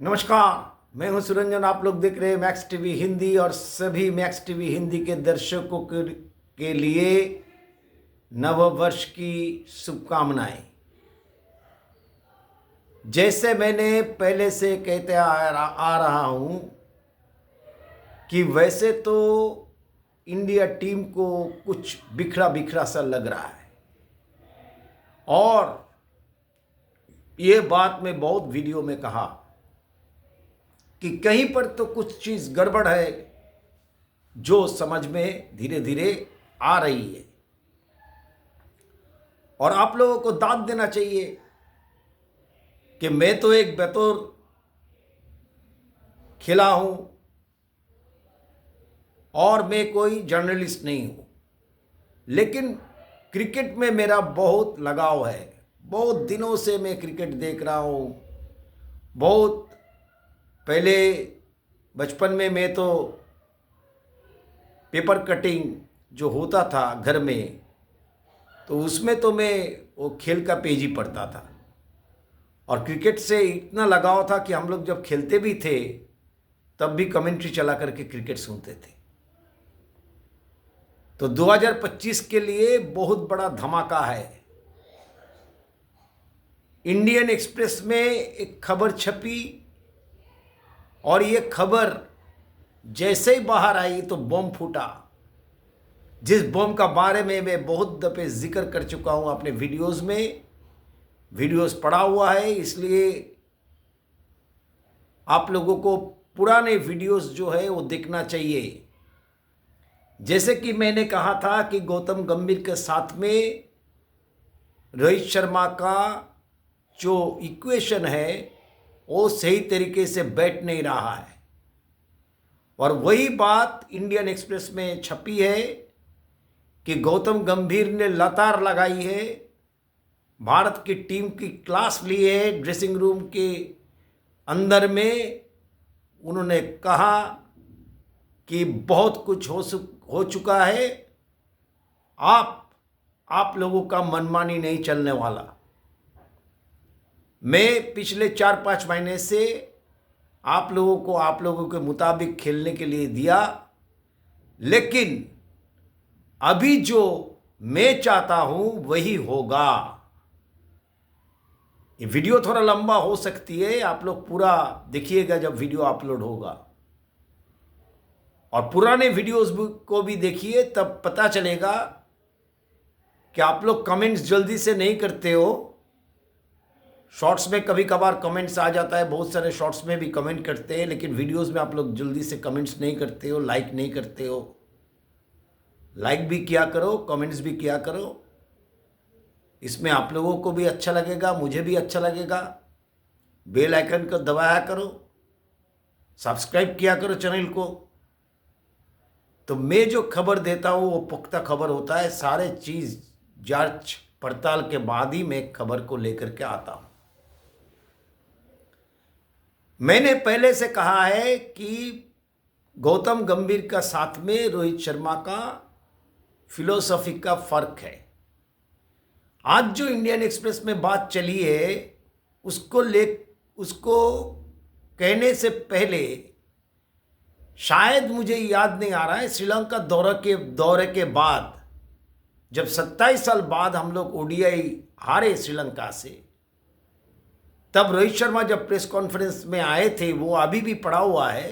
नमस्कार, मैं हूं सुरंजन। आप लोग देख रहे हैं मैक्स टीवी हिंदी और सभी मैक्स टीवी हिंदी के दर्शकों के लिए नव वर्ष की शुभकामनाएं। जैसे मैंने पहले से कहते आ रहा हूं कि वैसे तो इंडिया टीम को कुछ बिखरा बिखरा सा लग रहा है और ये बात मैं बहुत वीडियो में कहा कि कहीं पर तो कुछ चीज़ गड़बड़ है जो समझ में धीरे धीरे आ रही है और आप लोगों को दाद देना चाहिए कि मैं तो एक बतौर खिला हूं और मैं कोई जर्नलिस्ट नहीं हूं, लेकिन क्रिकेट में मेरा बहुत लगाव है। बहुत दिनों से मैं क्रिकेट देख रहा हूं। बहुत पहले बचपन में मैं तो पेपर कटिंग जो होता था घर में, तो उसमें तो मैं वो खेल का पेज ही पढ़ता था और क्रिकेट से इतना लगाव था कि हम लोग जब खेलते भी थे तब भी कमेंट्री चला करके क्रिकेट सुनते थे। तो 2025 के लिए बहुत बड़ा धमाका है। इंडियन एक्सप्रेस में एक खबर छपी और ये खबर जैसे ही बाहर आई तो बम फूटा, जिस बम का बारे में मैं बहुत दफे जिक्र कर चुका हूं अपने वीडियोस में। वीडियोस पड़ा हुआ है, इसलिए आप लोगों को पुराने वीडियोस जो है वो देखना चाहिए। जैसे कि मैंने कहा था कि गौतम गंभीर के साथ में रोहित शर्मा का जो इक्वेशन है वो सही तरीके से बैठ नहीं रहा है और वही बात इंडियन एक्सप्रेस में छपी है कि गौतम गंभीर ने लतार लगाई है, भारत की टीम की क्लास ली है। ड्रेसिंग रूम के अंदर में उन्होंने कहा कि बहुत कुछ हो चुका है, आप लोगों का मनमानी नहीं चलने वाला। मैं पिछले 4-5 महीने से आप लोगों के मुताबिक खेलने के लिए दिया, लेकिन अभी जो मैं चाहता हूं वही होगा। ये वीडियो थोड़ा लंबा हो सकती है, आप लोग पूरा देखिएगा जब वीडियो अपलोड होगा और पुराने वीडियोस को भी देखिए, तब पता चलेगा कि आप लोग कमेंट्स जल्दी से नहीं करते हो। शॉर्ट्स में कभी कभार कमेंट्स आ जाता है, बहुत सारे शॉर्ट्स में भी कमेंट करते हैं, लेकिन वीडियोस में आप लोग जल्दी से कमेंट्स नहीं करते हो, लाइक नहीं करते हो। लाइक भी किया करो, कमेंट्स भी किया करो, इसमें आप लोगों को भी अच्छा लगेगा, मुझे भी अच्छा लगेगा। बेल आइकन को दबाया करो, सब्सक्राइब किया करो चैनल को। तो मैं जो खबर देता हूँ वो पुख्ता खबर होता है, सारे चीज़ जांच पड़ताल के बाद ही मैं खबर को लेकर के आता हूँ। मैंने पहले से कहा है कि गौतम गंभीर का साथ में रोहित शर्मा का फिलोसॉफी का फर्क है। आज जो इंडियन एक्सप्रेस में बात चली है उसको कहने से पहले शायद मुझे याद नहीं आ रहा है, श्रीलंका दौरे के बाद जब 27 साल बाद हम लोग ओडीआई हारे श्रीलंका से, तब रोहित शर्मा जब प्रेस कॉन्फ्रेंस में आए थे, वो अभी भी पड़ा हुआ है,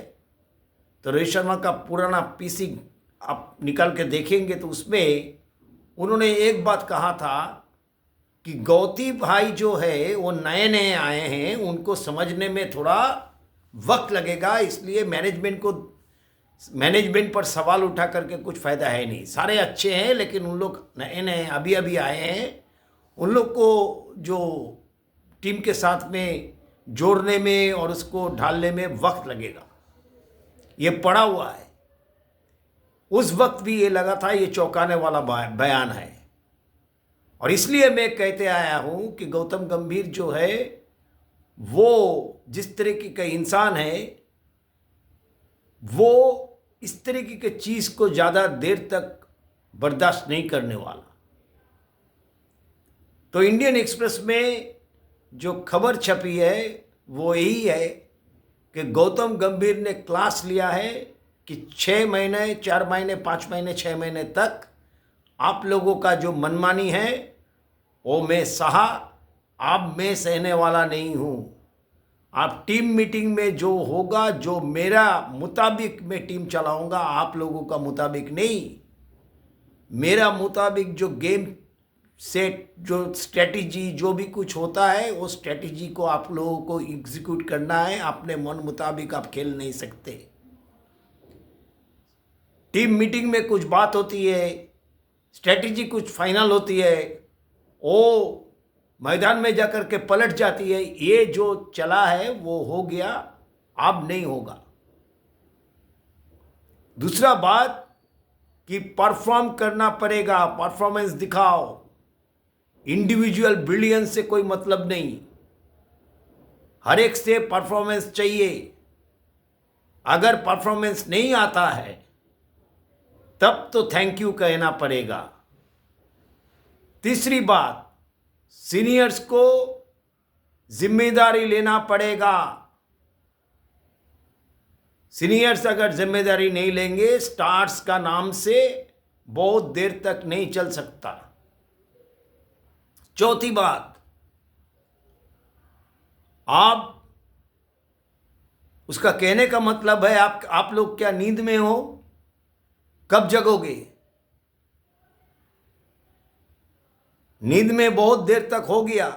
तो रोहित शर्मा का पुराना पीसी आप निकाल के देखेंगे तो उसमें उन्होंने एक बात कहा था कि गौती भाई जो है वो नए नए आए हैं, उनको समझने में थोड़ा वक्त लगेगा, इसलिए मैनेजमेंट पर सवाल उठा करके कुछ फ़ायदा है नहीं। सारे अच्छे हैं लेकिन उन लोग नए नए अभी अभी आए हैं, उन लोग को जो टीम के साथ में जोड़ने में और उसको ढालने में वक्त लगेगा। ये पड़ा हुआ है। उस वक्त भी ये लगा था ये चौंकाने वाला बयान है और इसलिए मैं कहते आया हूं कि गौतम गंभीर जो है वो जिस तरीके का इंसान है वो इस तरीके की चीज को ज्यादा देर तक बर्दाश्त नहीं करने वाला। तो इंडियन एक्सप्रेस में जो खबर छपी है वो यही है कि गौतम गंभीर ने क्लास लिया है कि 6 महीने, 4 महीने, 5 महीने, 6 महीने तक आप लोगों का जो मनमानी है वो मैं सहा, अब मैं सहने वाला नहीं हूँ। आप टीम मीटिंग में जो होगा, जो मेरा मुताबिक मैं टीम चलाऊंगा, आप लोगों का मुताबिक नहीं। मेरा मुताबिक जो गेम सेट, जो स्ट्रेटजी, जो भी कुछ होता है वो स्ट्रेटजी को आप लोगों को एग्जीक्यूट करना है। अपने मन मुताबिक आप खेल नहीं सकते। टीम मीटिंग में कुछ बात होती है, स्ट्रेटजी कुछ फाइनल होती है, वो मैदान में जाकर के पलट जाती है। ये जो चला है वो हो गया, अब नहीं होगा। दूसरा बात कि परफॉर्म करना पड़ेगा, परफॉर्मेंस दिखाओ। इंडिविजुअल ब्रिलियंस से कोई मतलब नहीं, हर एक से परफॉर्मेंस चाहिए। अगर परफॉर्मेंस नहीं आता है तब तो थैंक यू कहना पड़ेगा। तीसरी बात, सीनियर्स को जिम्मेदारी लेना पड़ेगा। सीनियर्स अगर जिम्मेदारी नहीं लेंगे, स्टार्स का नाम से बहुत देर तक नहीं चल सकता। चौथी बात, आप, उसका कहने का मतलब है आप लोग क्या नींद में हो? कब जगोगे? नींद में बहुत देर तक हो गया,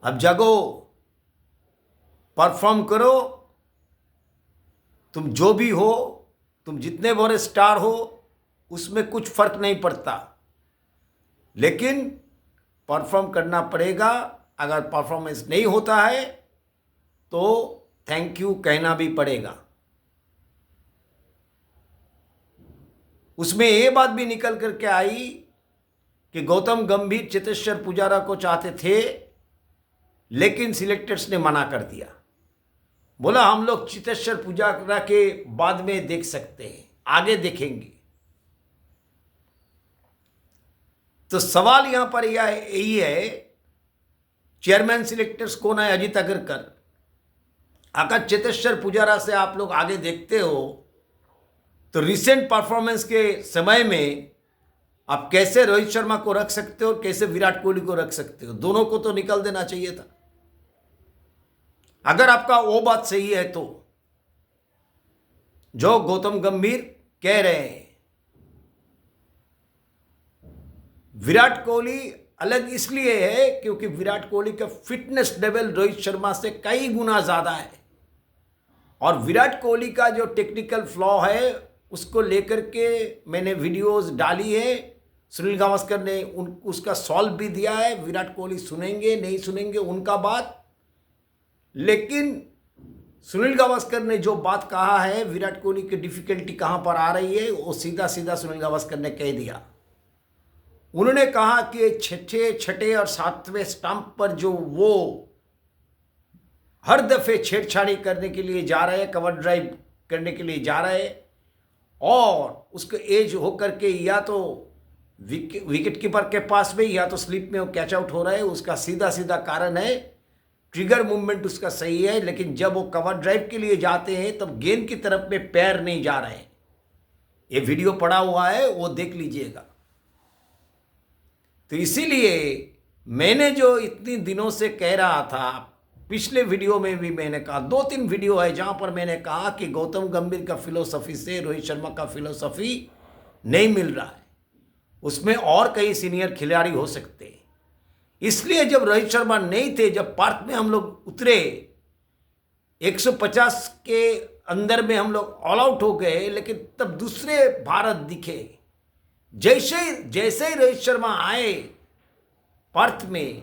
अब जगो, परफॉर्म करो। तुम जो भी हो, तुम जितने बड़े स्टार हो, उसमें कुछ फर्क नहीं पड़ता, लेकिन परफॉर्म करना पड़ेगा। अगर परफॉर्मेंस नहीं होता है तो थैंक यू कहना भी पड़ेगा। उसमें ये बात भी निकल करके आई कि गौतम गंभीर चेतेश्वर पुजारा को चाहते थे, लेकिन सिलेक्टर्स ने मना कर दिया। बोला हम लोग चेतेश्वर पुजारा के बाद में देख सकते हैं, आगे देखेंगे। तो सवाल यहां पर यही है, चेयरमैन सिलेक्टर्स कौन है? अजीत अग्रकर। अगर चेतेश्वर पुजारा से आप लोग आगे देखते हो तो रिसेंट परफॉर्मेंस के समय में आप कैसे रोहित शर्मा को रख सकते हो, कैसे विराट कोहली को रख सकते हो? दोनों को तो निकल देना चाहिए था, अगर आपका वो बात सही है तो, जो गौतम गंभीर कह रहे हैं। विराट कोहली अलग इसलिए है क्योंकि विराट कोहली का फिटनेस लेवल रोहित शर्मा से कई गुना ज्यादा है, और विराट कोहली का जो टेक्निकल फ्लॉ है उसको लेकर के मैंने वीडियोस डाली है। सुनील गावस्कर ने उसका सॉल्व भी दिया है। विराट कोहली सुनेंगे नहीं सुनेंगे उनका बात, लेकिन सुनील गावस्कर ने जो बात कहा है, विराट कोहली की डिफिकल्टी कहां पर आ रही है, वो सीधा सीधा सुनील गावस्कर ने कह दिया। उन्होंने कहा कि छठे और 7वें स्टंप पर जो वो हर दफे छेड़छाड़ी करने के लिए जा रहे हैं, कवर ड्राइव करने के लिए जा रहे हैं, और उसके एज होकर के या तो विकेट कीपर के पास में या तो स्लिप में वो कैच आउट हो रहा है। उसका सीधा सीधा कारण है ट्रिगर मूवमेंट उसका सही है, लेकिन जब वो कवर ड्राइव के लिए जाते हैं तब गेंद की तरफ में पैर नहीं जा रहे हैं। ये वीडियो पड़ा हुआ है, वो देख लीजिएगा। तो इसीलिए मैंने जो इतनी दिनों से कह रहा था, पिछले वीडियो में भी मैंने कहा, 2-3 वीडियो है जहां पर मैंने कहा कि गौतम गंभीर का फिलोसफी से रोहित शर्मा का फिलोसफी नहीं मिल रहा है, उसमें और कई सीनियर खिलाड़ी हो सकते हैं। इसलिए जब रोहित शर्मा नहीं थे, जब पार्क में हम लोग उतरे, 150 के अंदर में हम लोग ऑल आउट हो गए, लेकिन तब दूसरे भारत दिखे। जैसे ही रोहित शर्मा आए पर्थ में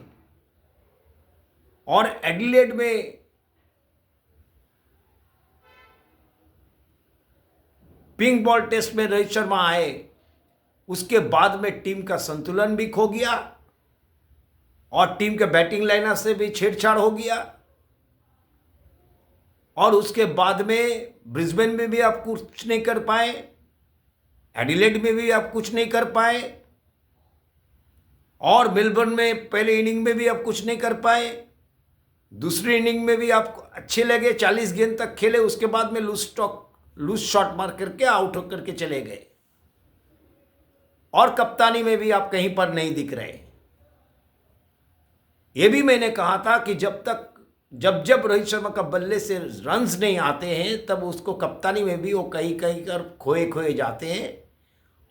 और एडिलेड में पिंक बॉल टेस्ट में रोहित शर्मा आए, उसके बाद में टीम का संतुलन भी खो गया और टीम के बैटिंग लाइनअप से भी छेड़छाड़ हो गया, और उसके बाद में ब्रिस्बेन में भी आप कुछ नहीं कर पाए, एडिलेड में भी आप कुछ नहीं कर पाए, और मेलबर्न में पहले इनिंग में भी आप कुछ नहीं कर पाए। दूसरी इनिंग में भी आपको अच्छे लगे, 40 गेंद तक खेले, उसके बाद में लूज शॉट मार करके आउट होकर के चले गए। और कप्तानी में भी आप कहीं पर नहीं दिख रहे। यह भी मैंने कहा था कि जब रोहित शर्मा का बल्ले से रन्स नहीं आते हैं तब उसको कप्तानी में भी वो कहीं कहीं कर खोए जाते हैं।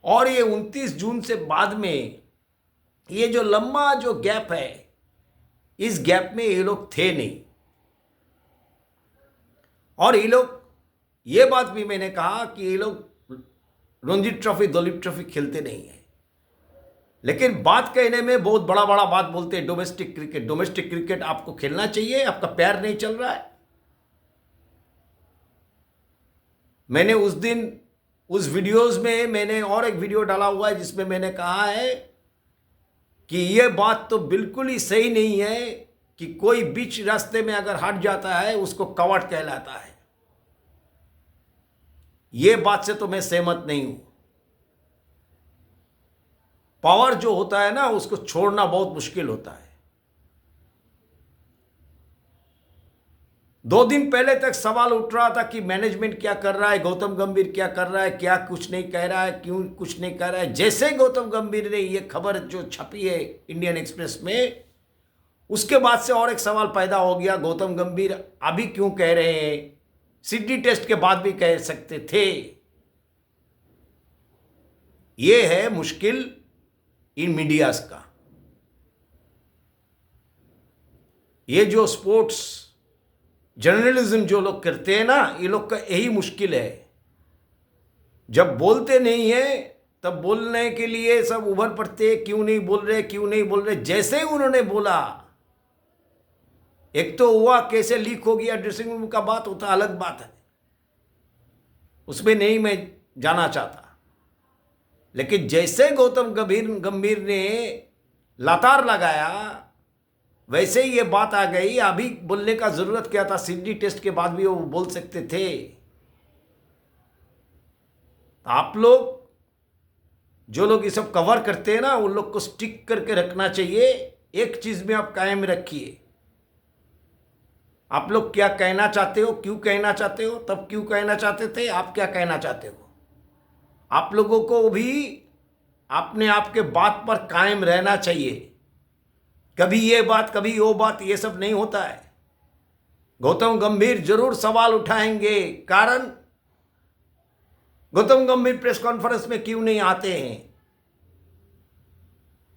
और ये 29 जून से बाद में ये जो लंबा जो गैप है, इस गैप में ये लोग थे नहीं। और ये बात भी मैंने कहा कि ये लोग रणजी ट्रॉफी, दुलीप ट्रॉफी खेलते नहीं है। लेकिन बात कहने में बहुत बड़ा बात बोलते हैं। डोमेस्टिक क्रिकेट आपको खेलना चाहिए, आपका पैर नहीं चल रहा है। मैंने उस दिन उस वीडियोस में मैंने और एक वीडियो डाला हुआ है जिसमें मैंने कहा है कि यह बात तो बिल्कुल ही सही नहीं है कि कोई बीच रास्ते में अगर हट जाता है उसको कवाट कहलाता है। यह बात से तो मैं सहमत नहीं हूं। पावर जो होता है ना, उसको छोड़ना बहुत मुश्किल होता है। 2 दिन पहले तक सवाल उठ रहा था कि मैनेजमेंट क्या कर रहा है, गौतम गंभीर क्या कर रहा है, क्या कुछ नहीं कह रहा है, क्यों कुछ नहीं कह रहा है। जैसे गौतम गंभीर ने ये खबर जो छपी है इंडियन एक्सप्रेस में, उसके बाद से और एक सवाल पैदा हो गया, गौतम गंभीर अभी क्यों कह रहे हैं, सिडनी टेस्ट के बाद भी कह सकते थे। ये है मुश्किल इन मीडियाज का। ये जो स्पोर्ट्स जर्नलिज्म जो लोग करते हैं ना, ये लोग का यही मुश्किल है। जब बोलते नहीं है तब बोलने के लिए सब उभर पड़ते, क्यों नहीं बोल रहे। जैसे ही उन्होंने बोला, एक तो हुआ कैसे लीक हो गया ड्रेसिंग रूम का बात होता अलग बात है, उसमें नहीं मैं जाना चाहता। लेकिन जैसे गौतम गंभीर ने लातार लगाया, वैसे ही ये बात आ गई। अभी बोलने का जरूरत क्या था, सिडनी टेस्ट के बाद भी वो बोल सकते थे। आप लोग जो लोग ये सब कवर करते हैं ना, उन लोग को स्टिक करके रखना चाहिए। एक चीज में आप कायम रखिए, आप लोग क्या कहना चाहते हो, क्यों कहना चाहते हो, तब क्यों कहना चाहते थे, आप क्या कहना चाहते हो। आप लोगों को भी अपने आप के बात पर कायम रहना चाहिए। कभी ये बात कभी वो बात, ये सब नहीं होता है। गौतम गंभीर जरूर सवाल उठाएंगे, कारण गौतम गंभीर प्रेस कॉन्फ्रेंस में क्यों नहीं आते हैं।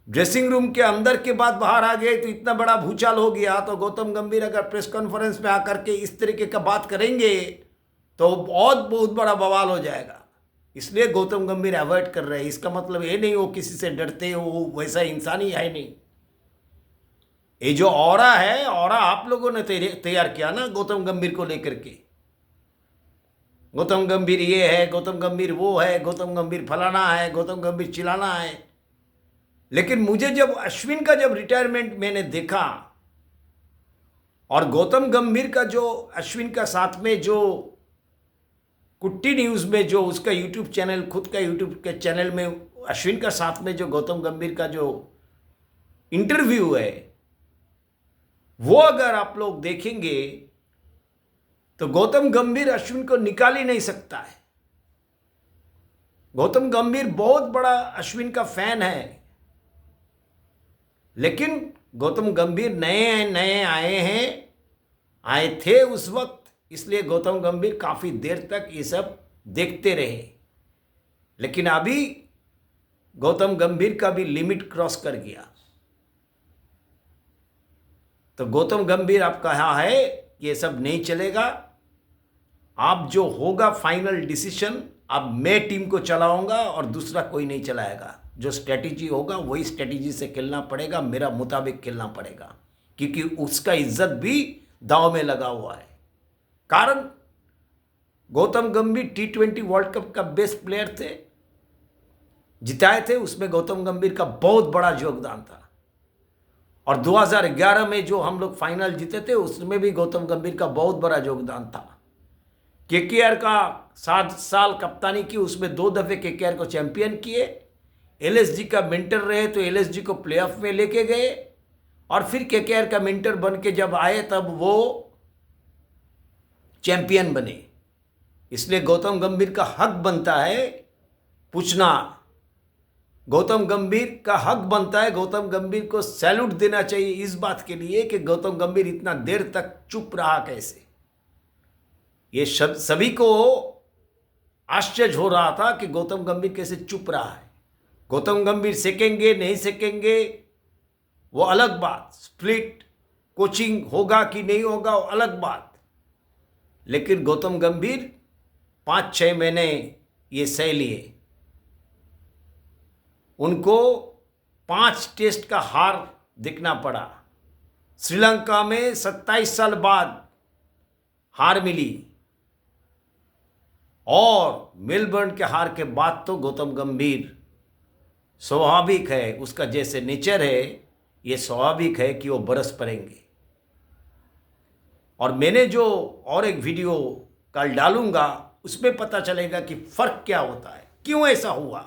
ड्रेसिंग रूम के अंदर के बाद बाहर आ गए तो इतना बड़ा भूचाल हो गया। तो गौतम गंभीर अगर प्रेस कॉन्फ्रेंस में आकर के इस तरीके का बात करेंगे तो बहुत बड़ा बवाल हो जाएगा। इसलिए गौतम गंभीर अवॉइड कर रहे हैं। इसका मतलब ये नहीं वो किसी से डरते हो, वैसा इंसान ही है नहीं। ये जो ऑरा है, ऑरा आप लोगों ने तैयार किया ना गौतम गंभीर को लेकर के। गौतम गंभीर ये है, गौतम गंभीर वो है, गौतम गंभीर फलाना है, गौतम गंभीर चिल्लाना है। लेकिन मुझे जब अश्विन का जब रिटायरमेंट मैंने देखा और गौतम गंभीर का जो अश्विन का साथ में जो कुट्टी न्यूज़ में जो उसका यूट्यूब चैनल, खुद का यूट्यूब के चैनल में अश्विन का साथ में जो गौतम गंभीर का जो इंटरव्यू है, वो अगर आप लोग देखेंगे तो गौतम गंभीर अश्विन को निकाल ही नहीं सकता है। गौतम गंभीर बहुत बड़ा अश्विन का फैन है, लेकिन गौतम गंभीर नए आए थे उस वक्त, इसलिए गौतम गंभीर काफी देर तक ये सब देखते रहे। लेकिन अभी गौतम गंभीर का भी लिमिट क्रॉस कर गया। तो गौतम गंभीर आप कहा है ये सब नहीं चलेगा, आप जो होगा फाइनल डिसीजन, अब मैं टीम को चलाऊंगा और दूसरा कोई नहीं चलाएगा। जो स्ट्रेटेजी होगा वही स्ट्रेटेजी से खेलना पड़ेगा, मेरा मुताबिक खेलना पड़ेगा, क्योंकि उसका इज्जत भी दांव में लगा हुआ है। कारण गौतम गंभीर T20 वर्ल्ड कप का बेस्ट प्लेयर थे, जिताए थे, उसमें गौतम गंभीर का बहुत बड़ा योगदान था। और 2011 में जो हम लोग फाइनल जीते थे उसमें भी गौतम गंभीर का बहुत बड़ा योगदान था। KKR का 7 साल कप्तानी की, उसमें 2 दफे KKR को चैंपियन किए। LSG का मेंटर रहे तो LSG को प्लेऑफ में लेके गए और फिर केकेआर का मेंटर बन के जब आए तब वो चैंपियन बने। इसलिए गौतम गंभीर का हक बनता है पूछना, गौतम गंभीर का हक बनता है, गौतम गंभीर को सैल्यूट देना चाहिए इस बात के लिए कि गौतम गंभीर इतना देर तक चुप रहा कैसे। ये सभी को आश्चर्य हो रहा था कि गौतम गंभीर कैसे चुप रहा है। गौतम गंभीर सेकेंगे नहीं सेकेंगे वो अलग बात, स्प्लिट कोचिंग होगा कि नहीं होगा वो अलग बात, लेकिन गौतम गंभीर 5-6 महीने ये सह लिए। उनको 5 टेस्ट का हार देखना पड़ा। श्रीलंका में 27 साल बाद हार मिली और मेलबर्न के हार के बाद तो गौतम गंभीर स्वाभाविक है, उसका जैसे नेचर है ये स्वाभाविक है कि वो बरस पड़ेंगे। और मैंने जो और एक वीडियो कल डालूंगा उसमें पता चलेगा कि फर्क क्या होता है, क्यों ऐसा हुआ,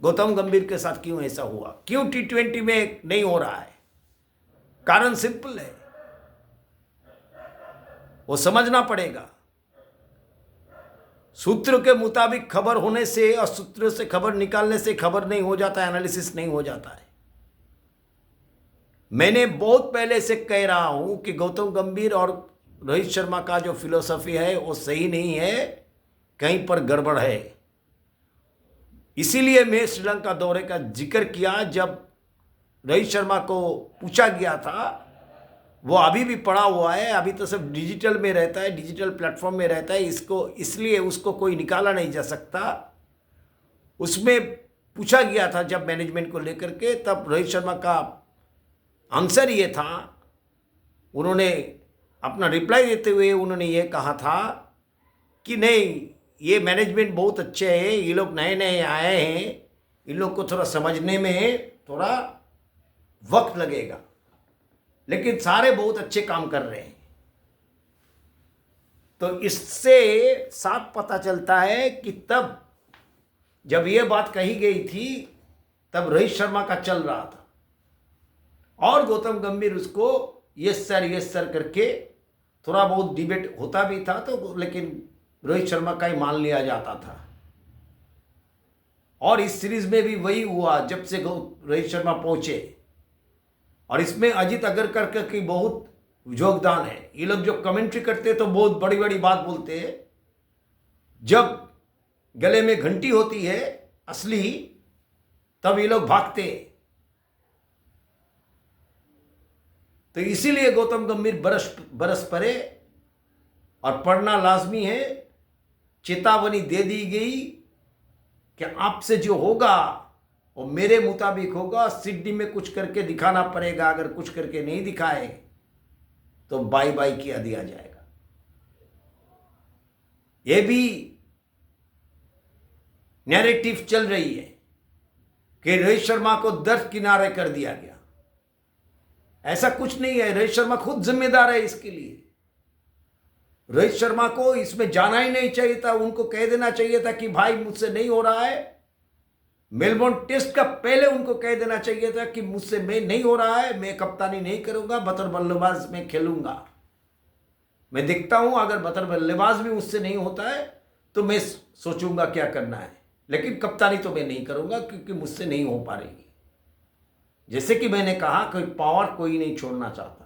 गौतम गंभीर के साथ क्यों ऐसा हुआ, क्यों T20 में नहीं हो रहा है। कारण सिंपल है, वो समझना पड़ेगा। सूत्र के मुताबिक खबर होने से और सूत्र से खबर निकालने से खबर नहीं हो जाता है, एनालिसिस नहीं हो जाता है। मैंने बहुत पहले से कह रहा हूं कि गौतम गंभीर और रोहित शर्मा का जो फिलॉसफी है वो सही नहीं है, कहीं पर गड़बड़ है। इसीलिए मैं श्रीलंका दौरे का जिक्र किया। जब रोहित शर्मा को पूछा गया था, वो अभी भी पड़ा हुआ है, अभी तो सब डिजिटल में रहता है, डिजिटल प्लेटफॉर्म में रहता है, इसलिए उसको कोई निकाला नहीं जा सकता। उसमें पूछा गया था जब मैनेजमेंट को लेकर के, तब रोहित शर्मा का आंसर ये था, उन्होंने अपना रिप्लाई देते हुए उन्होंने ये कहा था कि नहीं, ये मैनेजमेंट बहुत अच्छे हैं, ये लोग नए नए आए हैं, इन लोग को थोड़ा समझने में थोड़ा वक्त लगेगा, लेकिन सारे बहुत अच्छे काम कर रहे हैं। तो इससे साफ पता चलता है कि तब जब ये बात कही गई थी तब रोहित शर्मा का चल रहा था और गौतम गंभीर उसको यस सर करके थोड़ा बहुत डिबेट होता भी था, तो लेकिन रोहित शर्मा का ही मान लिया जाता था। और इस सीरीज में भी वही हुआ जब से रोहित शर्मा पहुंचे। और इसमें अजीत अगरकर का की बहुत योगदान है। ये लोग जो कमेंट्री करते तो बहुत बड़ी बड़ी बात बोलते हैं, जब गले में घंटी होती है असली तब ये लोग भागते। तो इसीलिए गौतम गंभीर बरस पड़े और पढ़ना लाजमी है। चेतावनी दे दी गई कि आपसे जो होगा वो मेरे मुताबिक होगा, सिडनी में कुछ करके दिखाना पड़ेगा, अगर कुछ करके नहीं दिखाए तो बाय बाय किया दिया जाएगा। ये भी नैरेटिव चल रही है कि रोहित शर्मा को दर्द किनारे कर दिया गया। ऐसा कुछ नहीं है, रोहित शर्मा खुद जिम्मेदार है इसके लिए। रोहित शर्मा को इसमें जाना ही नहीं चाहिए था, उनको कह देना चाहिए था कि भाई मुझसे नहीं हो रहा है। मेलबोर्न टेस्ट का पहले उनको कह देना चाहिए था कि मुझसे मैं नहीं हो रहा है, मैं कप्तानी नहीं करूंगा, बतौर बल्लेबाज में खेलूंगा। मैं देखता हूं अगर बतौर बल्लेबाज भी मुझसे नहीं होता है तो मैं सोचूंगा क्या करना है, लेकिन कप्तानी तो मैं नहीं करूंगा क्योंकि मुझसे नहीं हो पा रही। जैसे कि मैंने कहा कोई पावर कोई नहीं छोड़ना चाहता।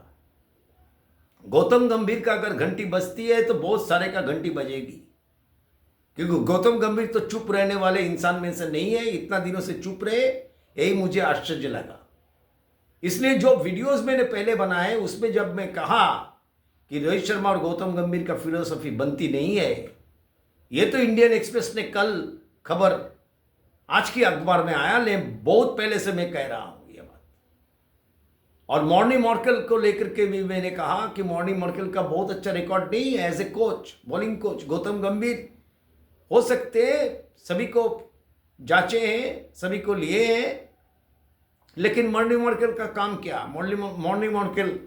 गौतम गंभीर का अगर घंटी बजती है तो बहुत सारे का घंटी बजेगी, क्योंकि गौतम गंभीर तो चुप रहने वाले इंसान में से नहीं है। इतना दिनों से चुप रहे, यही मुझे आश्चर्य लगा। इसलिए जो वीडियोस मैंने पहले बनाए उसमें जब मैं कहा कि रोहित शर्मा और गौतम गंभीर का फिलोसफी बनती नहीं है, ये तो इंडियन एक्सप्रेस ने कल खबर आज की अखबार में आया, लेकिन बहुत पहले से मैं कह रहा हूं ये बात। और मॉर्नी मॉर्कल को लेकर के भी मैंने कहा कि मॉर्नी मॉर्कल का बहुत अच्छा रिकॉर्ड नहीं है as a coach, bowling coach. Gautam Gambhir हो सकते हैं, सभी को जांचे हैं, सभी को लिए हैं, लेकिन मॉर्नी मॉर्कल का काम क्या? मॉर्नी मॉर्कल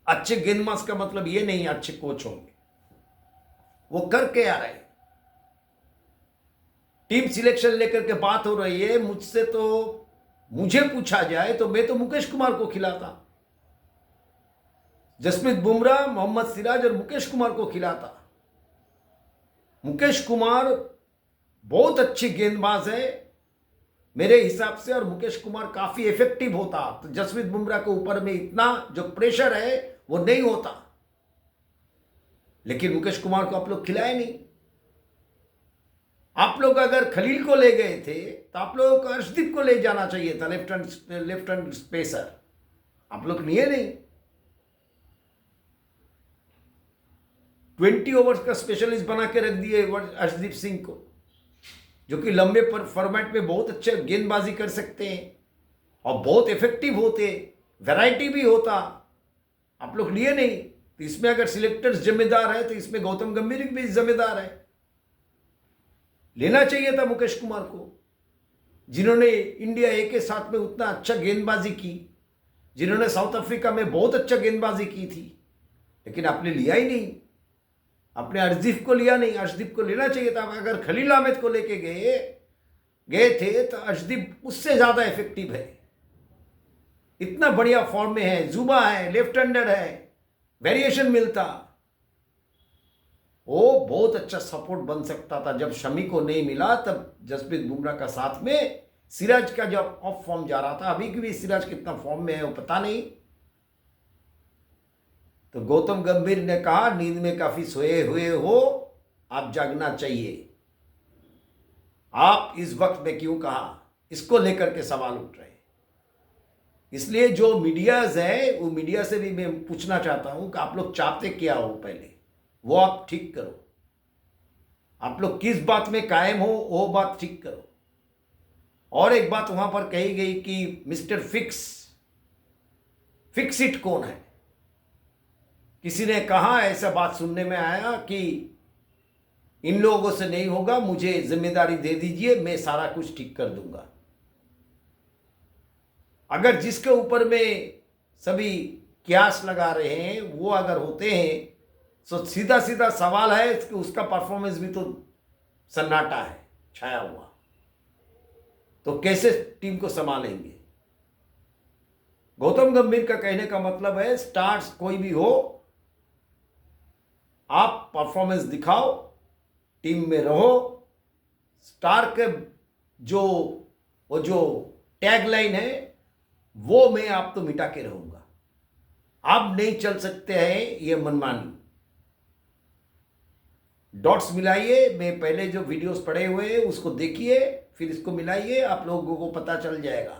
अच्छे गेंदबाज का मतलब ये नहीं अच्छे कोच होंगे। वो करके आ रहे हैं। टीम सिलेक्शन लेकर के बात हो रही है, मुझसे तो मुझे पूछा जाए तो मैं तो मुकेश कुमार को खिलाता, जसप्रीत बुमराह, मोहम्मद सिराज और मुकेश कुमार को खिलाता। मुकेश कुमार बहुत अच्छी गेंदबाज है मेरे हिसाब से, और मुकेश कुमार काफी इफेक्टिव होता तो जसप्रीत बुमराह के ऊपर में इतना जो प्रेशर है वो नहीं होता। लेकिन मुकेश कुमार को आप लोग खिलाए नहीं। आप लोग अगर खलील को ले गए थे तो आप लोगों को अर्शदीप को ले जाना चाहिए था, लेफ्ट हैंड स्पेसर। आप लोग लिए नहीं। 20 ओवर्स का स्पेशलिस्ट बना के रख दिए अर्शदीप सिंह को, जो कि लंबे फॉर्मेट में बहुत अच्छे गेंदबाजी कर सकते हैं और बहुत इफेक्टिव होते, वैरायटी भी होता। आप लोग लिए नहीं। तो इसमें अगर सिलेक्टर्स जिम्मेदार है तो इसमें गौतम गंभीर भी जिम्मेदार है। लेना चाहिए था मुकेश कुमार को, जिन्होंने इंडिया ए के साथ में उतना अच्छा गेंदबाजी की, जिन्होंने साउथ अफ्रीका में बहुत अच्छा गेंदबाजी की थी। लेकिन आपने लिया ही नहीं। आपने अर्शदीप को लिया नहीं। अर्शदीप को लेना चाहिए था। अगर खलील अहमद को लेके गए थे तो अर्शदीप उससे ज्यादा इफेक्टिव है, इतना बढ़िया फॉर्म में है, जुबा है, लेफ्ट हैंडर है, वेरिएशन मिलता, वो बहुत अच्छा सपोर्ट बन सकता था। जब शमी को नहीं मिला तब जसप्रीत बुमराह का साथ में सिराज का जब ऑफ फॉर्म जा रहा था, अभी भी सिराज कितना फॉर्म में है वो पता नहीं। तो गौतम गंभीर ने कहा नींद में काफी सोए हुए हो, आप जागना चाहिए। आप इस वक्त में क्यों कहा, इसको लेकर के सवाल उठ रहे हैं। इसलिए जो मीडियाज है वो मीडिया से भी मैं पूछना चाहता हूं कि आप लोग चाहते क्या हो, पहले वो आप ठीक करो। आप लोग किस बात में कायम हो वो बात ठीक करो। और एक बात वहां पर कही गई कि मिस्टर फिक्स इट कौन है। किसी ने कहा, ऐसा बात सुनने में आया कि इन लोगों से नहीं होगा, मुझे जिम्मेदारी दे दीजिए, मैं सारा कुछ ठीक कर दूंगा। अगर जिसके ऊपर में सभी क्यास लगा रहे हैं वो अगर होते हैं तो सीधा सीधा सवाल है कि उसका परफॉर्मेंस भी तो सन्नाटा है, छाया हुआ, तो कैसे टीम को संभालेंगे। गौतम गंभीर का कहने का मतलब है स्टार्स कोई भी हो, आप परफॉर्मेंस दिखाओ, टीम में रहो। स्टार के जो टैगलाइन है वो मैं आप तो मिटा के रहूंगा, आप नहीं चल सकते हैं ये मनमानी। डॉट्स मिलाइए, मैं पहले जो वीडियोस पड़े हुए हैं उसको देखिए, फिर इसको मिलाइए, आप लोगों को पता चल जाएगा।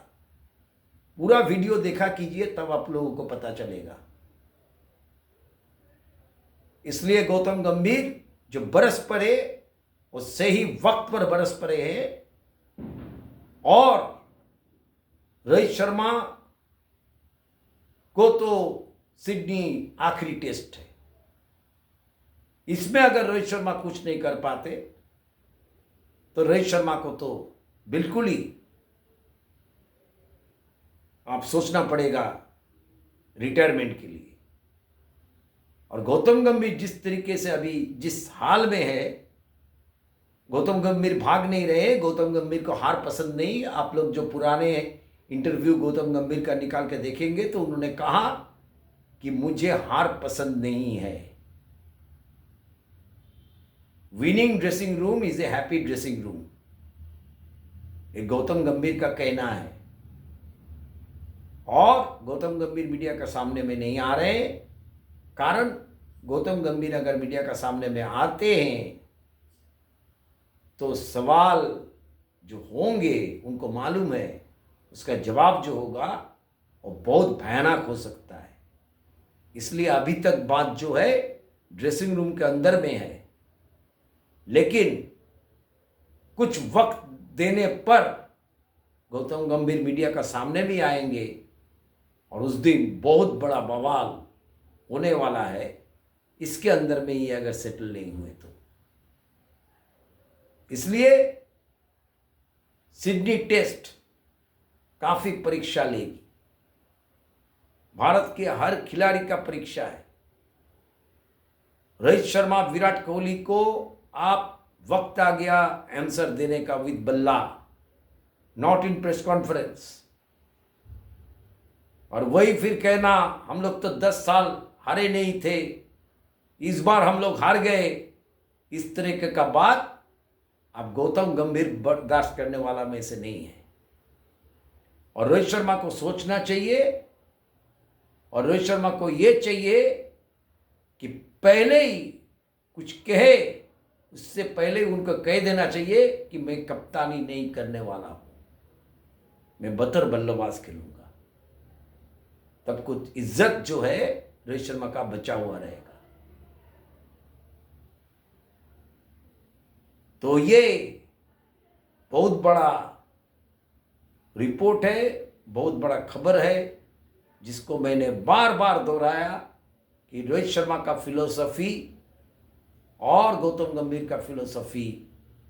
पूरा वीडियो देखा कीजिए तब आप लोगों को पता चलेगा। इसलिए गौतम गंभीर जो बरस पड़े वो सही वक्त पर बरस पड़े हैं। और रोहित शर्मा को तो सिडनी आखिरी टेस्ट है, इसमें अगर रोहित शर्मा कुछ नहीं कर पाते तो रोहित शर्मा को तो बिल्कुल ही आप सोचना पड़ेगा रिटायरमेंट के लिए। और गौतम गंभीर जिस तरीके से अभी जिस हाल में है, गौतम गंभीर भाग नहीं रहे, गौतम गंभीर को हार पसंद नहीं। आप लोग जो पुराने इंटरव्यू गौतम गंभीर का निकाल के देखेंगे तो उन्होंने कहा कि मुझे हार पसंद नहीं है। Winning dressing room is a happy dressing room, ये गौतम गंभीर का कहना है। और गौतम गंभीर मीडिया का सामने में नहीं आ रहे, कारण गौतम गंभीर अगर मीडिया का सामने में आते हैं तो सवाल जो होंगे उनको मालूम है उसका जवाब जो होगा वो बहुत भयानक हो सकता है। इसलिए अभी तक बात जो है ड्रेसिंग रूम के अंदर में है, लेकिन कुछ वक्त देने पर गौतम गंभीर मीडिया का सामने भी आएंगे और उस दिन बहुत बड़ा बवाल होने वाला है, इसके अंदर में ही अगर सेटल नहीं हुए तो। इसलिए सिडनी टेस्ट काफी परीक्षा लेगी, भारत के हर खिलाड़ी का परीक्षा है। रोहित शर्मा, विराट कोहली को आप वक्त आ गया आंसर देने का विद बल्ला, नॉट इन प्रेस कॉन्फ्रेंस। और वही फिर कहना हम लोग तो 10 साल हारे नहीं थे, इस बार हम लोग हार गए, इस तरीके का बात अब गौतम गंभीर बर्दाश्त करने वाला में से नहीं है। और रोहित शर्मा को सोचना चाहिए, और रोहित शर्मा को ये चाहिए कि पहले ही कुछ कहे, उससे पहले उनको कह देना चाहिए कि मैं कप्तानी नहीं करने वाला हूं, मैं बतौर बल्लेबाज खेलूंगा। तब कुछ इज्जत जो है रोहित शर्मा का बचा हुआ रहेगा। तो ये बहुत बड़ा रिपोर्ट है, बहुत बड़ा खबर है, जिसको मैंने बार बार दोहराया कि रोहित शर्मा का फिलॉसफी और गौतम गंभीर का फिलॉसफी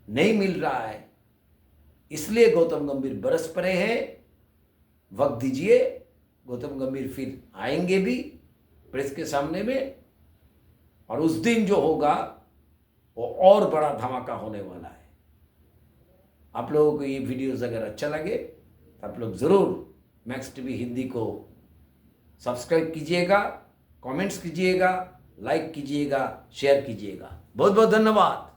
नहीं मिल रहा है, इसलिए गौतम गंभीर बरस पड़े हैं। वक्त दीजिए, गौतम गंभीर फिर आएंगे भी प्रेस के सामने में, और उस दिन जो होगा वो और बड़ा धमाका होने वाला है। आप लोगों को ये वीडियोस अगर अच्छा लगे तो आप लोग ज़रूर मैक्स टीवी हिंदी को सब्सक्राइब कीजिएगा, कमेंट्स कीजिएगा, लाइक कीजिएगा, शेयर कीजिएगा। बहुत बहुत धन्यवाद।